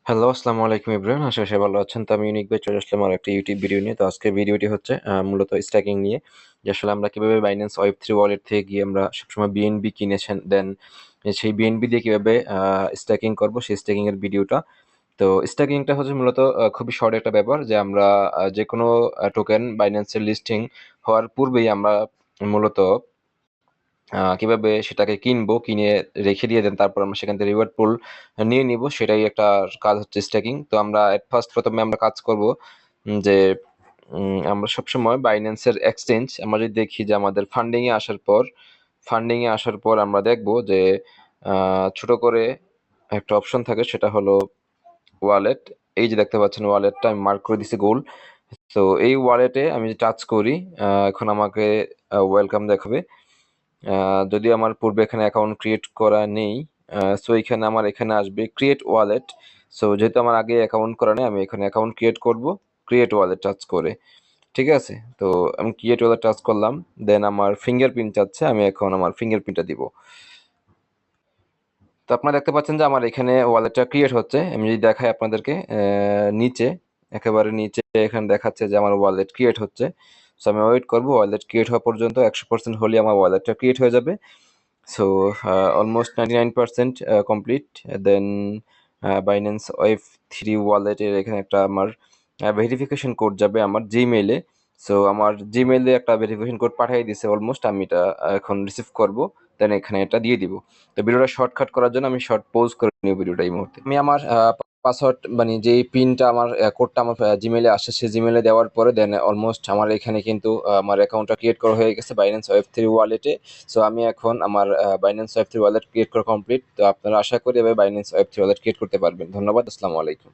Hello, আসসালামু আলাইকুম everyone. আশা করি সবাই ভালো আছেন। তো আমি ইউনিক ভাই চলে আসলাম আর একটা ইউটিউব ভিডিও নিয়ে। তো আজকের ভিডিওটি হচ্ছে মূলত স্ট্যাকিং নিয়ে। যে আসলে আমরা কিভাবে Binance Web3 ওয়ালেট থেকে গিয়ে আমরা সবসময় BNB কিনেছেন দেন সেই BNB দিয়ে কিভাবে স্ট্যাকিং করব সেই স্ট্যাকিং এর ভিডিওটা। তো স্ট্যাকিংটা হচ্ছে মূলত খুবই শর্ট একটা ব্যাপার যে আমরা যেকোনো টোকেন Binance এর লিস্টিং হওয়ার পূর্বেই আমরা মূলত কিভাবে সেটাকে কিনবো, কিনে রেখে দিয়ে দেন তারপর আমরা সেখান থেকে রিওয়ার্ড পুল নিয়ে নিবো সেটাই একটা কাজ হচ্ছে স্ট্যাকিং। তো আমরা এট ফার্স্ট প্রথমে আমরা কাজ করবো যে আমরা সবসময় বাইন্যান্সের এক্সচেঞ্জ আমরা যদি দেখি যে আমাদের ফান্ডিংয়ে আসার পর আমরা দেখবো যে ছোট করে একটা অপশন থাকে সেটা হলো ওয়ালেট। এই যে দেখতে পাচ্ছেন ওয়ালেটটা আমি মার্ক করে দিছি গোল। তো এই ওয়ালেটে আমি টাচ করি এখন আমাকে ওয়েলকাম দেখাবে। যদিও আমার পূর্বে এখানে অ্যাকাউন্ট ক্রিয়েট করা নেই, সো এখানে আমার এখানে আসবে ক্রিয়েট ওয়ালেট। সো যেহেতু আমার আগে অ্যাকাউন্ট করা নেই আমি এখানে অ্যাকাউন্ট ক্রিয়েট করব ক্রিয়েট ওয়ালেট টাচ করে। ঠিক আছে, তো আমি ক্রিয়েট ওয়ালেট টাচ করলাম, দেন আমার ফিঙ্গারপ্রিন্ট চাচ্ছে, আমি এখন আমার ফিঙ্গারপ্রিন্টটা দিব। তো আপনারা দেখতে পাচ্ছেন যে আমার এখানে ওয়ালেটটা ক্রিয়েট হচ্ছে। আমি যদি দেখাই আপনাদেরকে নিচে, একেবারে নিচে এখানে দেখাচ্ছে যে আমার ওয়ালেট ক্রিয়েট হচ্ছে। সো আমি ওয়েট করব ওয়ালেট ক্রিয়েট হওয়া পর্যন্ত। 100% হলে আমার ওয়ালেটটা ক্রিয়েট হয়ে যাবে। So almost 99% complete. Then Binance Web3 ওয়ালেটের এখানে একটা আমার ভেরিফিকেশন কোড যাবে আমার জিমেইলে। সো আমার জিমেইলে একটা ভেরিফিকেশন কোড পাঠিয়ে দিছে অলমোস্ট, আমি এটা এখন রিসিভ করব, দেন এখানে এটা দিয়ে দিব। তো ভিডিওটা শর্টকাট করার জন্য আমি শর্ট পজ করে নিব ভিডিওটা এই মুহূর্তে। আমি আমার পাসওয়ার্ড মানে যেই পিনটা আমার কোডটা আমার জিমেইলে আসে সেই জিমেইলে দেওয়ার পরে দেন অলমোস্ট আমার এখানে কিন্তু আমার অ্যাকাউন্টটা ক্রিয়েট করা হয়ে গেছে Binance Web3 ওয়ালেটে। সো আমি এখন আমার Binance Web3 ওয়ালেট ক্রিয়েট করা কমপ্লিট। তো আপনারা আশা করি এভাবে Binance Web3 ওয়ালেট ক্রিয়েট করতে পারবেন। ধন্যবাদ। আসসালামু আলাইকুম।